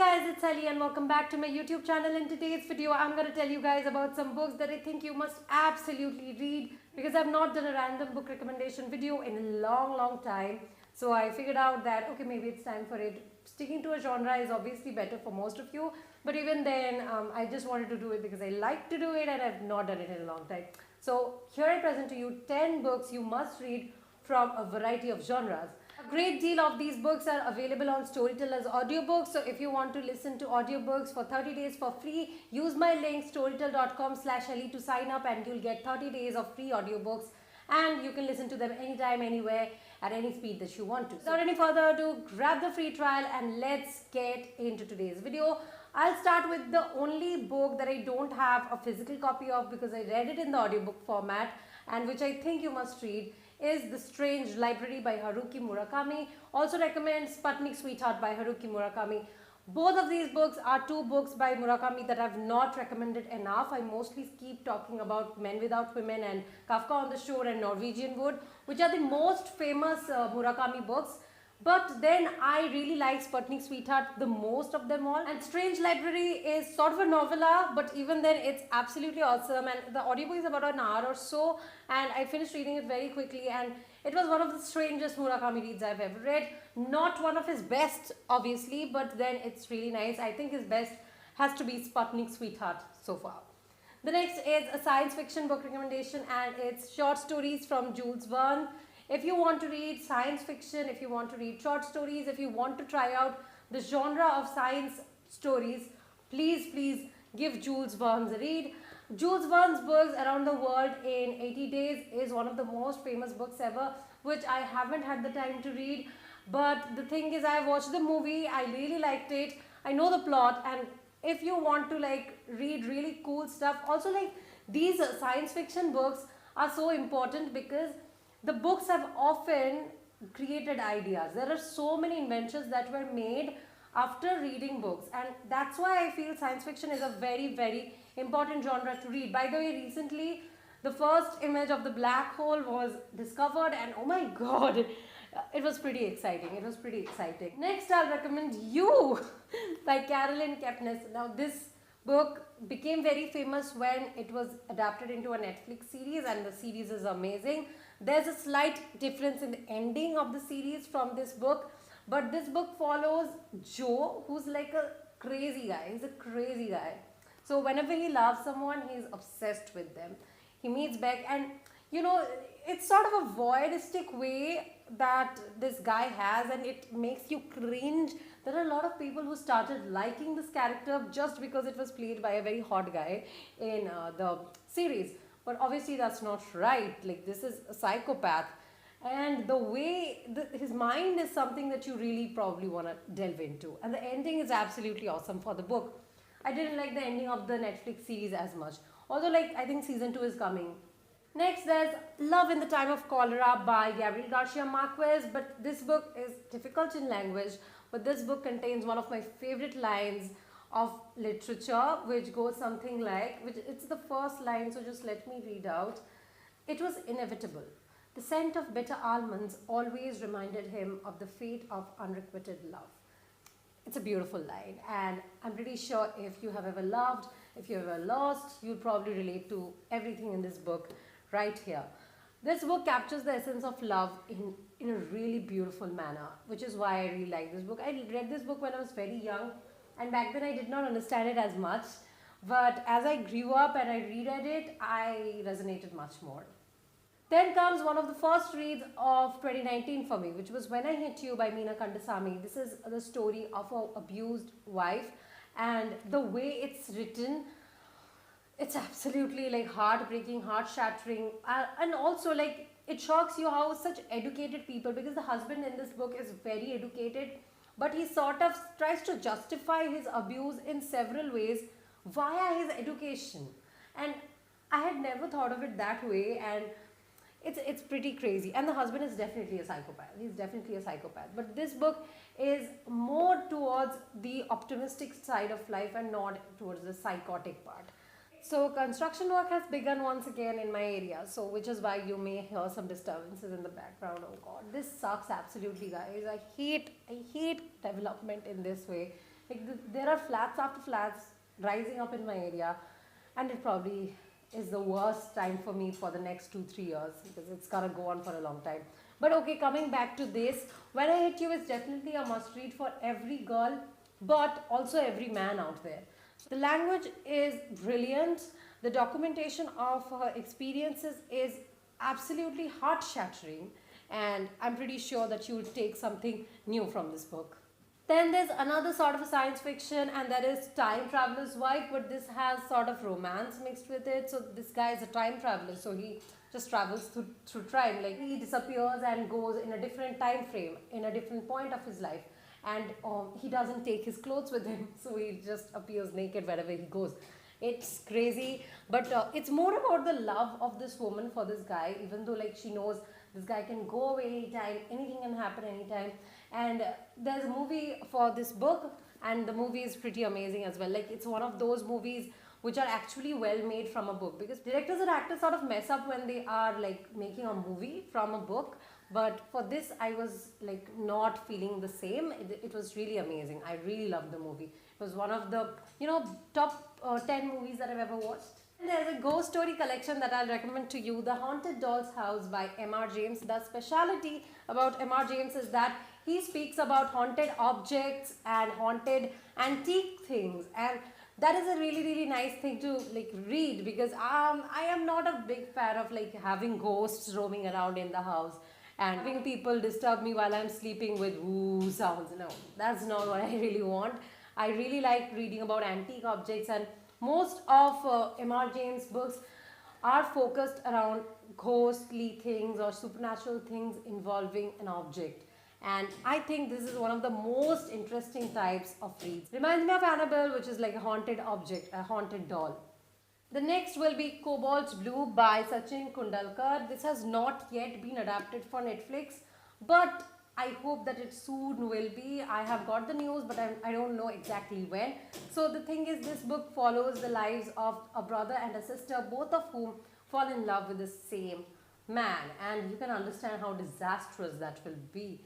guys, it's Ali and welcome back to my YouTube channel. In today's video, I'm going to tell you guys about some books that I think you must absolutely read because I've not done a random book recommendation video in a long time. So I figured out that, okay, maybe it's time for it. Sticking to a genre is obviously better for most of you. But even then, I just wanted to do it because I like to do it and I've not done it in a long time. So here I present to you 10 books you must read from a variety of genres. A great deal of these books are available on Storytel's audiobooks. So if you want to listen to audiobooks for 30 days for free, use my link storytel.com/ali to sign up and you'll get 30 days of free audiobooks and you can listen to them anytime, anywhere, at any speed that you want to. Without any further ado, grab the free trial and let's get into today's video. I'll start with the only book that I don't have a physical copy of because I read it in the audiobook format and which I think you must read is The Strange Library by Haruki Murakami. Also recommend Sputnik Sweetheart by Haruki Murakami. Both of these books are two books by Murakami that I've not recommended enough. I mostly keep talking about Men Without Women and Kafka on the Shore and Norwegian Wood, which are the most famous Murakami books. But then I really like Sputnik Sweetheart the most of them all. And Strange Library is sort of a novella, but even then it's absolutely awesome. And the audiobook is about an hour or so. And I finished reading it very quickly. And it was one of the strangest Murakami reads I've ever read. Not one of his best, obviously, but then it's really nice. I think his best has to be Sputnik Sweetheart so far. The next is a science fiction book recommendation and it's short stories from Jules Verne. If you want to read science fiction, if you want to read short stories, if you want to try out the genre of science stories, please give Jules Verne a read. Jules Verne's books Around the World in 80 Days is one of the most famous books ever, which I haven't had the time to read. But the thing is, I watched the movie, I really liked it, I know the plot, and if you want to read really cool stuff, also these science fiction books are so important because the books have often created ideas. There are so many inventions that were made after reading books, and that's why I feel science fiction is a very important genre to read. By the way, recently the first image of the black hole was discovered and oh my god, it was pretty exciting. Next, I'll recommend You by Caroline Kepnes. Now this book became very famous when it was adapted into a Netflix series and the series is amazing. There's a slight difference in the ending of the series from this book, but this book follows Joe, who's like a crazy guy. He's a crazy guy. So whenever he loves someone, he's obsessed with them. He meets Beck and you know, it's sort of a voyeuristic way that this guy has and it makes you cringe. There are a lot of people who started liking this character just because it was played by a very hot guy in the series. But obviously that's not right. This is a psychopath. And the way his mind is something that you really probably want to delve into. And the ending is absolutely awesome for the book. I didn't like the ending of the Netflix series as much. Although I think season 2 is coming. Next, there's Love in the Time of Cholera by Gabriel Garcia Marquez. But this book is difficult in language. But this book contains one of my favorite lines of literature, which goes something like, it's the first line, so just let me read out. It was inevitable. The scent of bitter almonds always reminded him of the fate of unrequited love. It's a beautiful line, and I'm pretty sure if you have ever loved, if you have ever lost, you'll probably relate to everything in this book right here. This book captures the essence of love in a really beautiful manner, which is why I really like this book. I read this book when I was very young, and back then I did not understand it as much. But as I grew up and I reread it, I resonated much more. Then comes one of the first reads of 2019 for me, which was When I Hit You by Meena Kandasamy. This is the story of an abused wife, and the way it's written, it's absolutely heartbreaking, heart-shattering, and also it shocks you how such educated people, because the husband in this book is very educated, but he sort of tries to justify his abuse in several ways via his education. And I had never thought of it that way, and it's pretty crazy. And the husband is definitely a psychopath. He's definitely a psychopath. But this book is more towards the optimistic side of life and not towards the psychotic part. So construction work has begun once again in my area, so which is why you may hear some disturbances in the background. Oh god, this sucks absolutely, guys. I hate development in this way. Like there are flats after flats rising up in my area, and it probably is the worst time for me for the next 2-3 years because it's gonna go on for a long time. But okay, coming back to this, When I Hit You is definitely a must read for every girl, but also every man out there. The language is brilliant. The documentation of her experiences is absolutely heart shattering, and I'm pretty sure that you will take something new from this book. Then there's another sort of a science fiction, and that is Time Traveler's Wife, but this has sort of romance mixed with it. So this guy is a time traveler, so he just travels through time. Like he disappears and goes in a different time frame, in a different point of his life, and he doesn't take his clothes with him, so he just appears naked wherever he goes. It's crazy, but it's more about the love of this woman for this guy, even though like she knows this guy can go away anytime, anything can happen anytime. And there's a movie for this book, and the movie is pretty amazing as well. Like it's one of those movies which are actually well made from a book, because directors and actors sort of mess up when they are like making a movie from a book. But for this, I was like not feeling the same. It was really amazing. I really loved the movie. It was one of the top 10 movies that I've ever watched. And there's a ghost story collection that I'll recommend to you, The Haunted Doll's House by M.R. James. The speciality about M.R. James is that he speaks about haunted objects and haunted antique things, and that is a really nice thing to like read, because I am not a big fan of like having ghosts roaming around in the house and having people disturb me while I'm sleeping with woo sounds. No, that's not what I really want. I really like reading about antique objects, and most of M.R. James' books are focused around ghostly things or supernatural things involving an object. And I think this is one of the most interesting types of reads. Reminds me of Annabelle, which is like a haunted object, a haunted doll. The next will be Cobalt Blue by Sachin Kundalkar. This has not yet been adapted for Netflix, but I hope that it soon will be. I have got the news, but I don't know exactly when. So the thing is, this book follows the lives of a brother and a sister, both of whom fall in love with the same man. And you can understand how disastrous that will be.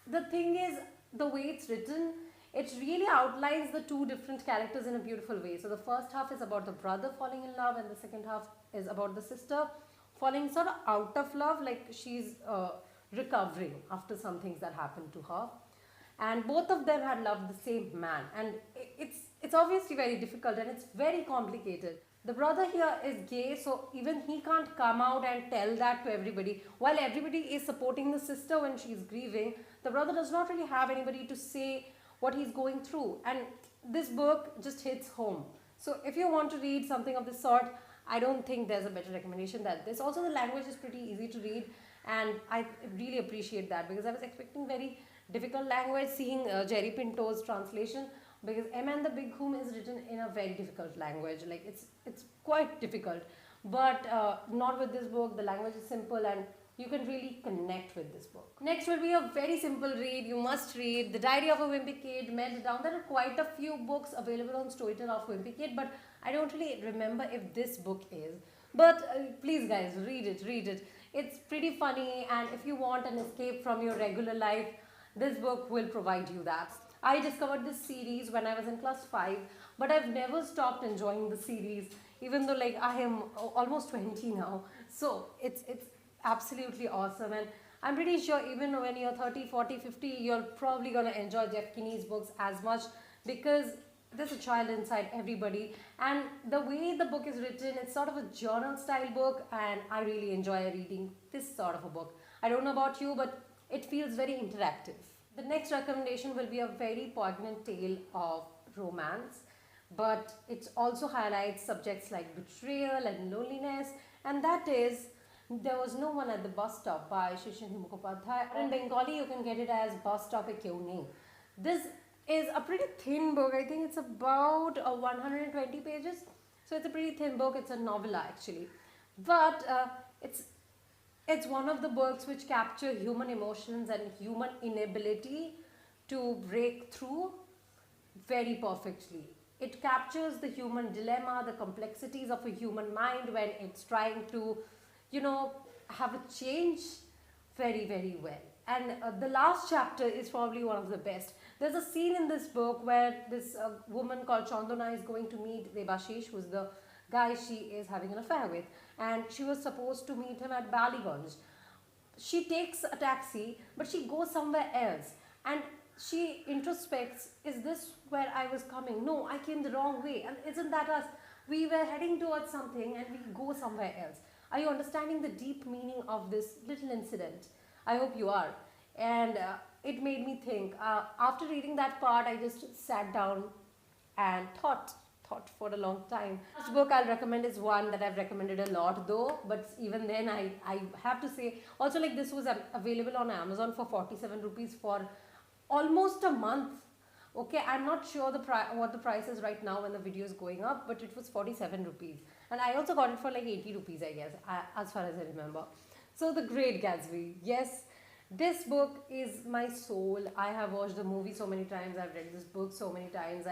The thing is, the way it's written, it really outlines the two different characters in a beautiful way. So the first half is about the brother falling in love, and the second half is about the sister falling sort of out of love, like she's recovering after some things that happened to her. And both of them had loved the same man, and it's obviously very difficult and it's very complicated. The brother here is gay, so even he can't come out and tell that to everybody. While everybody is supporting the sister when she's grieving, the brother does not really have anybody to say what he's going through. And this book just hits home. So if you want to read something of this sort, I don't think there's a better recommendation than this. Also, the language is pretty easy to read, and I really appreciate that, because I was expecting very difficult language seeing Jerry Pinto's translation, because M and the Big Whom is written in a very difficult language. Like it's quite difficult, but not with this book. The language is simple and you can really connect with this book. Next will be a very simple read. You must read The Diary of a Wimpy Kid, Meltdown. There are quite a few books available on Storytel of Wimpy Kid, but I don't really remember if this book is. But please guys, read it. It's pretty funny, and if you want an escape from your regular life, this book will provide you that. I discovered this series when I was in class 5, but I've never stopped enjoying the series, even though like I am almost 20 now. So it's absolutely awesome, and I'm pretty sure even when you're 30, 40, 50, you're probably going to enjoy Jeff Kinney's books as much, because there's a child inside everybody, and the way the book is written, it's sort of a journal style book, and I really enjoy reading this sort of a book. I don't know about you, but it feels very interactive. The next recommendation will be a very poignant tale of romance, but it also highlights subjects like betrayal and loneliness, and that is There Was No One at the Bus Stop by Shishin Mukhopadhyay. In Bengali, you can get it as Bus Stop Pe Kyun Nahi. This is a pretty thin book. I think it's about 120 pages. So it's a pretty thin book. It's a novella actually. But it's one of the books which capture human emotions and human inability to break through very perfectly. It captures the human dilemma, the complexities of a human mind when it's trying to, have a change very well. and the last chapter is probably one of the best. There's a scene in this book where this woman called Chandana is going to meet Debashish, who's the guy she is having an affair with, and she was supposed to meet him at Ballygunge. She takes a taxi, but she goes somewhere else, and she introspects, is this where I was coming? No, I came the wrong way. And isn't that us? We were heading towards something and we go somewhere else. Are you understanding the deep meaning of this little incident? I hope you are. And it made me think. After reading that part, I just sat down and thought for a long time. First book I'll recommend is one that I've recommended a lot though, but even then I have to say, also like this was available on Amazon for 47 rupees for almost a month. Okay, I'm not sure what the price is right now when the video is going up, but it was 47 rupees. And I also got it for like 80 rupees, I guess, as far as I remember. So The Great Gatsby. Yes, this book is my soul. I have watched the movie so many times. I've read this book so many times.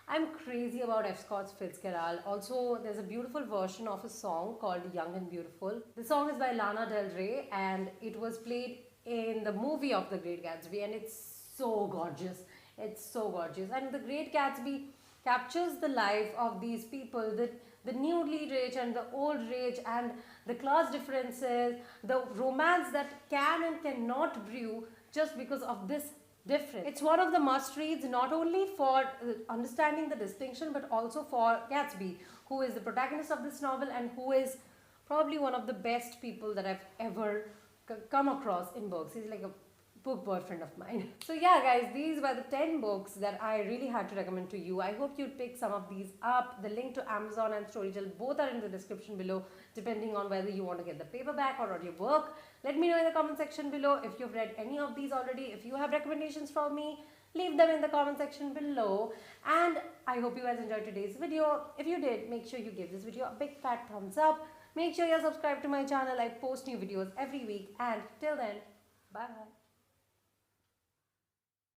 I'm crazy about F. Scott Fitzgerald. Also, there's a beautiful version of a song called Young and Beautiful. The song is by Lana Del Rey and it was played in the movie of The Great Gatsby, and it's so gorgeous. It's so gorgeous. And The Great Gatsby captures the life of these people, the newly rich and the old rich, and the class differences, the romance that can and cannot brew just because of this difference. It's one of the must reads, not only for understanding the distinction but also for Gatsby, who is the protagonist of this novel and who is probably one of the best people that I've ever come across in books. He's like a book boyfriend of mine. So yeah guys, these were the 10 books that I really had to recommend to you. I hope you'd pick some of these up. The link to Amazon and Storytel both are in the description below, depending on whether you want to get the paperback or audiobook. Let me know in the comment section below if you've read any of these already. If you have recommendations for me, leave them in the comment section below. And I hope you guys enjoyed today's video. If you did, make sure you give this video a big fat thumbs up. Make sure you're subscribed to my channel. I post new videos every week, and till then, bye bye.